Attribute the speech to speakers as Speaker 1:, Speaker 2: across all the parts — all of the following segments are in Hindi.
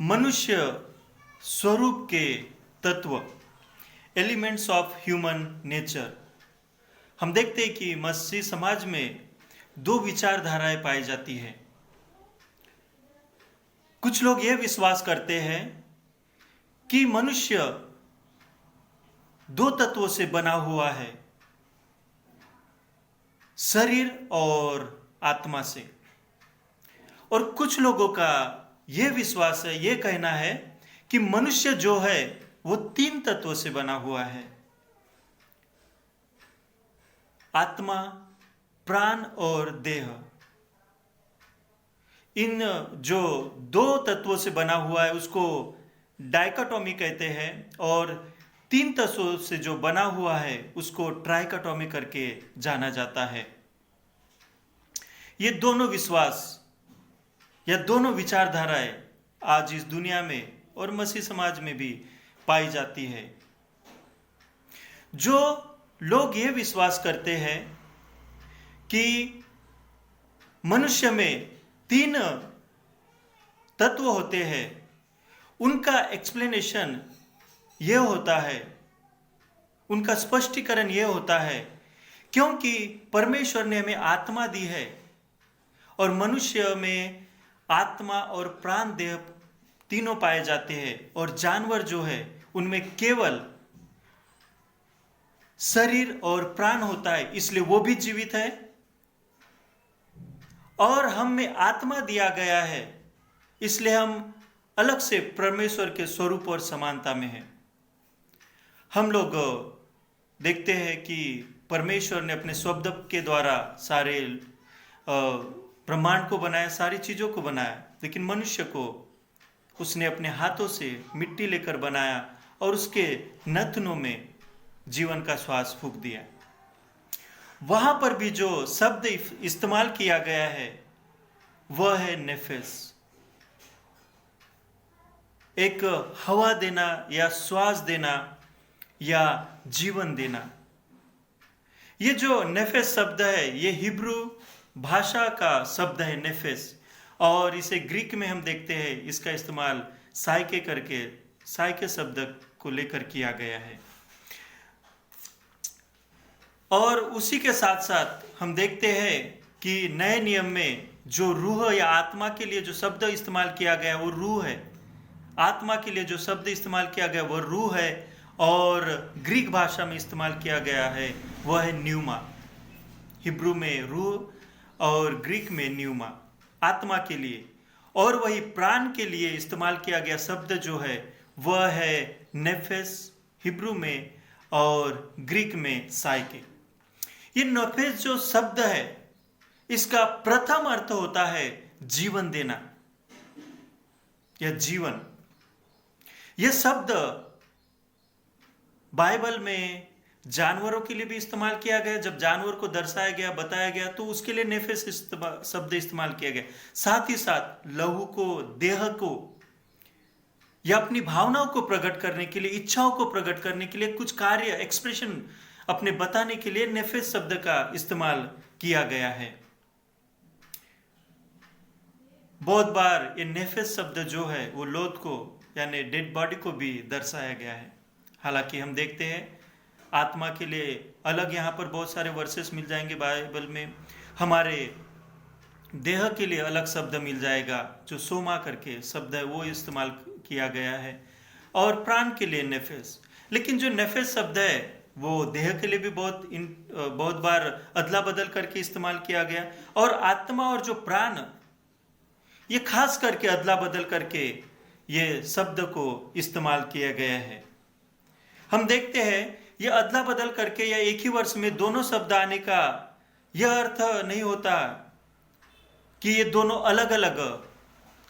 Speaker 1: मनुष्य स्वरूप के तत्व, एलिमेंट्स ऑफ ह्यूमन नेचर। हम देखते हैं कि मसीह समाज में दो विचारधाराएं पाई जाती है। कुछ लोग यह विश्वास करते हैं कि मनुष्य दो तत्वों से बना हुआ है, शरीर और आत्मा से। और कुछ लोगों का यह विश्वास है, यह कहना है कि मनुष्य जो है वो तीन तत्वों से बना हुआ है, आत्मा, प्राण और देह। इन जो दो तत्वों से बना हुआ है उसको डाइकोटोमी कहते हैं, और तीन तत्वों से जो बना हुआ है उसको ट्राइकोटोमी करके जाना जाता है। ये दोनों विश्वास या दोनों विचारधाराएं आज इस दुनिया में और मसीह समाज में भी पाई जाती है। जो लोग ये विश्वास करते हैं कि मनुष्य में तीन तत्व होते हैं, उनका एक्सप्लेनेशन यह होता है, उनका स्पष्टीकरण यह होता है क्योंकि परमेश्वर ने हमें आत्मा दी है और मनुष्य में आत्मा और प्राण देह तीनों पाए जाते हैं, और जानवर जो है उनमें केवल शरीर और प्राण होता है, इसलिए वो भी जीवित है। और हम में आत्मा दिया गया है, इसलिए हम अलग से परमेश्वर के स्वरूप और समानता में हैं। हम लोग देखते हैं कि परमेश्वर ने अपने शब्द के द्वारा सारे ब्रह्मांड को बनाया, सारी चीजों को बनाया, लेकिन मनुष्य को उसने अपने हाथों से मिट्टी लेकर बनाया और उसके नथनों में जीवन का श्वास फूंक दिया। वहां पर भी जो शब्द इस्तेमाल किया गया है वह है नेफेस, एक हवा देना या श्वास देना या जीवन देना। ये जो नेफेस शब्द है ये हिब्रू भाषा का शब्द है नेफेस, और इसे ग्रीक में हम देखते हैं इसका इस्तेमाल साइके करके, साइके शब्द को लेकर किया गया है। और उसी के साथ साथ हम देखते हैं कि नए नियम में जो रूह या आत्मा के लिए जो शब्द इस्तेमाल किया गया वो रूह है, आत्मा के लिए जो शब्द इस्तेमाल किया गया वह रूह है, और ग्रीक भाषा में इस्तेमाल किया गया है वह है न्यूमा। हिब्रू में रूह और ग्रीक में न्यूमा, आत्मा के लिए। और वही प्राण के लिए इस्तेमाल किया गया शब्द जो है वह है नेफेस हिब्रू में और ग्रीक में साइके। ये नेफेस जो शब्द है इसका प्रथम अर्थ होता है जीवन देना या जीवन। यह शब्द बाइबल में जानवरों के लिए भी इस्तेमाल किया गया। जब जानवर को दर्शाया गया, बताया गया, तो उसके लिए नेफेस शब्द इस्तेमाल किया गया। साथ ही साथ लहू को, देह को या अपनी भावनाओं को प्रकट करने के लिए, इच्छाओं को प्रकट करने के लिए, कुछ कार्य एक्सप्रेशन अपने बताने के लिए नेफेस शब्द का इस्तेमाल किया गया है। बहुत बार ये नेफेस शब्द जो है वो लोथ को यानी डेड बॉडी को भी दर्शाया गया है। हालांकि हम देखते हैं आत्मा के लिए अलग यहाँ पर बहुत सारे वर्सेस मिल जाएंगे बाइबल में, हमारे देह के लिए अलग शब्द मिल जाएगा जो सोमा करके शब्द है वो इस्तेमाल किया गया है, और प्राण के लिए नेफेस। लेकिन जो नेफेस शब्द है वो देह के लिए भी बहुत बार अदला बदल करके इस्तेमाल किया गया, और आत्मा और जो प्राण ये खास करके अदला बदल करके ये शब्द को इस्तेमाल किया गया है। हम देखते हैं यह अदला बदल करके या एक ही वर्ष में दोनों शब्द आने का यह अर्थ नहीं होता कि ये दोनों अलग अलग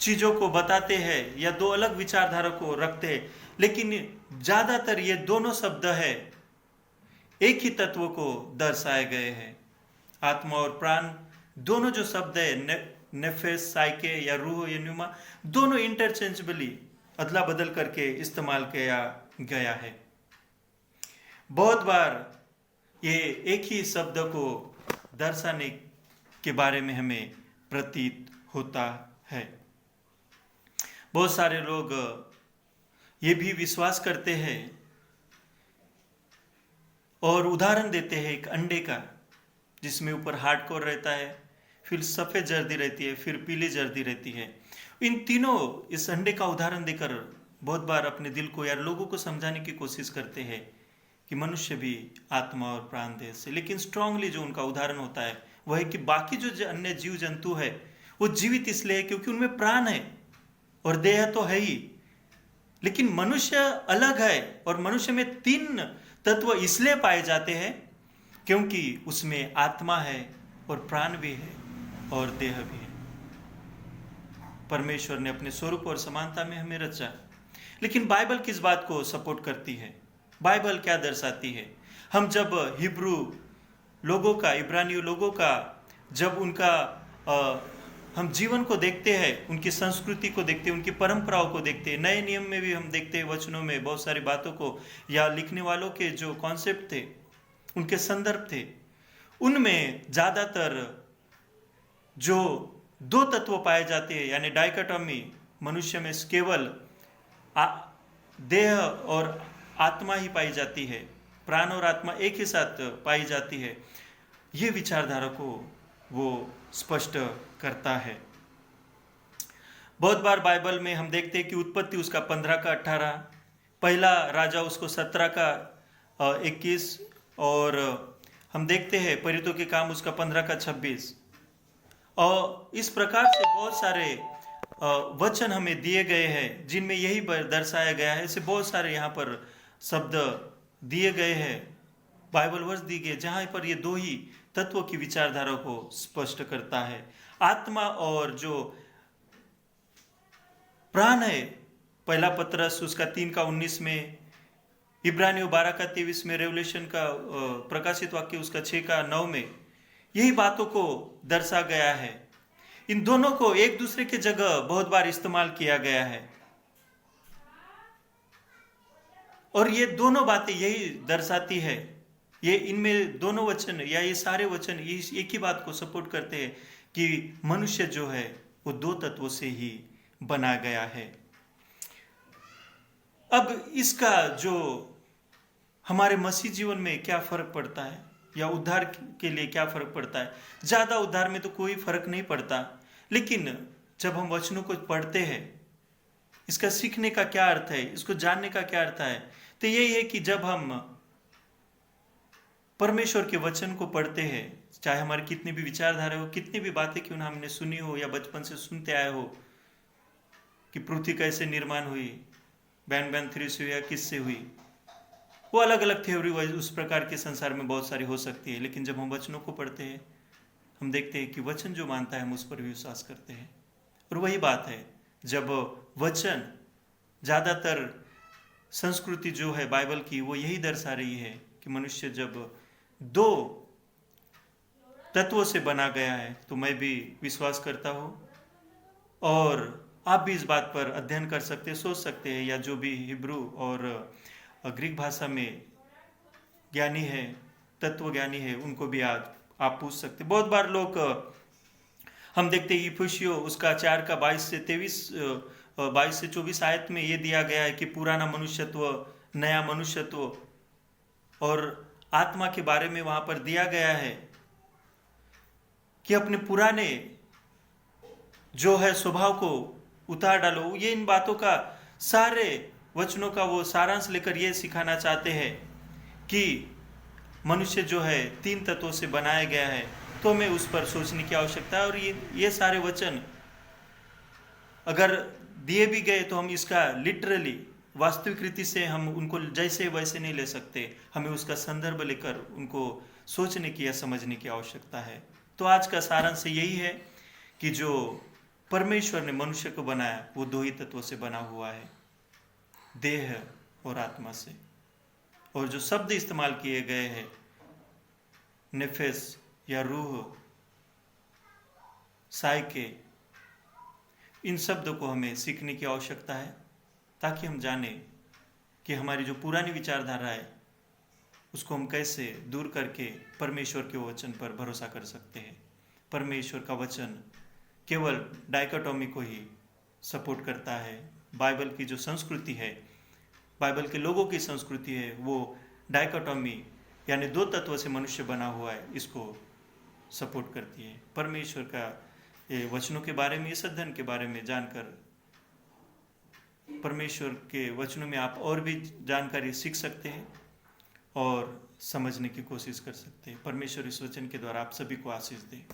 Speaker 1: चीजों को बताते हैं या दो अलग विचारधारा को रखते हैं, लेकिन ज्यादातर ये दोनों शब्द है एक ही तत्व को दर्शाए गए हैं। आत्मा और प्राण दोनों जो शब्द है नेफेस, साइके या रूह या न्यूमा, दोनों इंटरचेंजेबली अदला बदल करके इस्तेमाल किया गया है। बहुत बार ये एक ही शब्द को दर्शाने के बारे में हमें प्रतीत होता है। बहुत सारे लोग ये भी विश्वास करते हैं और उदाहरण देते हैं एक अंडे का, जिसमें ऊपर हार्ड कोर रहता है, फिर सफ़ेद जर्दी रहती है, फिर पीली जर्दी रहती है। इन तीनों इस अंडे का उदाहरण देकर बहुत बार अपने दिल को या लोगों को समझाने की कोशिश करते हैं कि मनुष्य भी आत्मा और प्राण देह से। लेकिन स्ट्रांगली जो उनका उदाहरण होता है वह है कि बाकी जो अन्य जीव जंतु है वो जीवित इसलिए है क्योंकि उनमें प्राण है और देह तो है ही, लेकिन मनुष्य अलग है। और मनुष्य में 3 तत्व इसलिए पाए जाते हैं क्योंकि उसमें आत्मा है और प्राण भी है और देह भी है। परमेश्वर ने अपने स्वरूप और समानता में हमें रचा। लेकिन बाइबल किस बात को सपोर्ट करती है? बाइबल क्या दर्शाती है? हम जब हिब्रू लोगों का, इब्रानियों लोगों का जब उनका हम जीवन को देखते हैं, उनकी संस्कृति को देखते हैं, उनकी परंपराओं को देखते हैं, नए नियम में भी हम देखते हैं वचनों में बहुत सारी बातों को, या लिखने वालों के जो कॉन्सेप्ट थे, उनके संदर्भ थे, उनमें ज़्यादातर जो 2 तत्व पाए जाते हैं यानी डाइकोटॉमी, मनुष्य में केवल देह और आत्मा ही पाई जाती है, प्राण और आत्मा एक ही साथ पाई जाती है, ये विचारधारा को वो स्पष्ट करता है। बहुत बार बाइबल में हम देखते हैं कि उत्पत्ति उसका 15 का 18, पहला राजा उसको 17 का 21, और हम देखते हैं परितों के काम उसका 15 का 26। और इस प्रकार से बहुत सारे वचन हमें दिए गए हैं जिनमें यही दर्शाया गया है। ऐसे बहुत सारे यहाँ पर शब्द दिए गए हैं, बाइबल वर्ष दी गए जहाँ पर ये 2 ही तत्वों की विचारधारा को स्पष्ट करता है। आत्मा और जो प्राण है, पहला पत्रस उसका 3 का 19 में, इब्रानियों 12 का 23 में, रेवलेशन का प्रकाशित वाक्य उसका 6 का 9 में यही बातों को दर्शा गया है। इन दोनों को एक दूसरे के जगह बहुत बार इस्तेमाल किया गया है और ये दोनों बातें यही दर्शाती है, ये इनमें दोनों वचन या ये सारे वचन एक ही बात को सपोर्ट करते हैं कि मनुष्य जो है वो 2 तत्वों से ही बना गया है। अब इसका जो हमारे मसीह जीवन में क्या फर्क पड़ता है या उद्धार के लिए क्या फर्क पड़ता है? ज़्यादा उद्धार में तो कोई फर्क नहीं पड़ता, लेकिन जब हम वचनों को पढ़ते हैं, इसका सीखने का क्या अर्थ है, इसको जानने का क्या अर्थ है, तो यही है कि जब हम परमेश्वर के वचन को पढ़ते हैं, चाहे हमारी कितनी भी विचारधारा हो, कितनी भी बातें क्यों ना हमने सुनी हो या बचपन से सुनते आए हो कि पृथ्वी कैसे निर्माण हुई, बैन बैन थ्री से हुई या किससे हुई, वो अलग अलग थ्योरी उस प्रकार के संसार में बहुत सारी हो सकती है। लेकिन जब हम वचनों को पढ़ते हैं, हम देखते हैं कि वचन जो मानता है हम उस पर भी विश्वास करते हैं। और वही बात है, जब वचन ज़्यादातर संस्कृति जो है बाइबल की वो यही दर्शा रही है कि मनुष्य जब 2 तत्वों से बना गया है, तो मैं भी विश्वास करता हूँ और आप भी इस बात पर अध्ययन कर सकते हैं, सोच सकते हैं, या जो भी हिब्रू और ग्रीक भाषा में ज्ञानी है, तत्व ज्ञानी है, उनको भी आप पूछ सकते। बहुत बार लोग हम देखते हैं इफिसियों उसका 4 का 22 से 24 आयत में ये दिया गया है कि पुराना मनुष्यत्व, नया मनुष्यत्व, और आत्मा के बारे में वहाँ पर दिया गया है कि अपने पुराने जो है स्वभाव को उतार डालो। ये इन बातों का सारे वचनों का वो सारांश लेकर ये सिखाना चाहते हैं कि मनुष्य जो है 3 तत्वों से बनाया गया है, तो हमें उस पर सोचने की आवश्यकता है। और ये सारे वचन अगर दिए भी गए तो हम इसका लिटरली वास्तविक रीति से हम उनको जैसे वैसे नहीं ले सकते, हमें उसका संदर्भ लेकर उनको सोचने की या समझने की आवश्यकता है। तो आज का सारांश यही है कि जो परमेश्वर ने मनुष्य को बनाया वो 2 ही तत्वों से बना हुआ है, देह और आत्मा से। और जो शब्द इस्तेमाल किए गए हैं, नेफेस या रूह, साइके, इन शब्दों को हमें सीखने की आवश्यकता है ताकि हम जाने कि हमारी जो पुरानी विचारधारा है उसको हम कैसे दूर करके परमेश्वर के वचन पर भरोसा कर सकते हैं। परमेश्वर का वचन केवल डाइकोटॉमी को ही सपोर्ट करता है। बाइबल की जो संस्कृति है, बाइबल के लोगों की संस्कृति है, वो डाइकोटॉमी यानी दो तत्व से मनुष्य बना हुआ है, इसको सपोर्ट करती है। परमेश्वर का ये वचनों के बारे में, इस अध्ययन के बारे में जानकर परमेश्वर के वचनों में आप और भी जानकारी सीख सकते हैं और समझने की कोशिश कर सकते हैं। परमेश्वर इस वचन के द्वारा आप सभी को आशीष दे।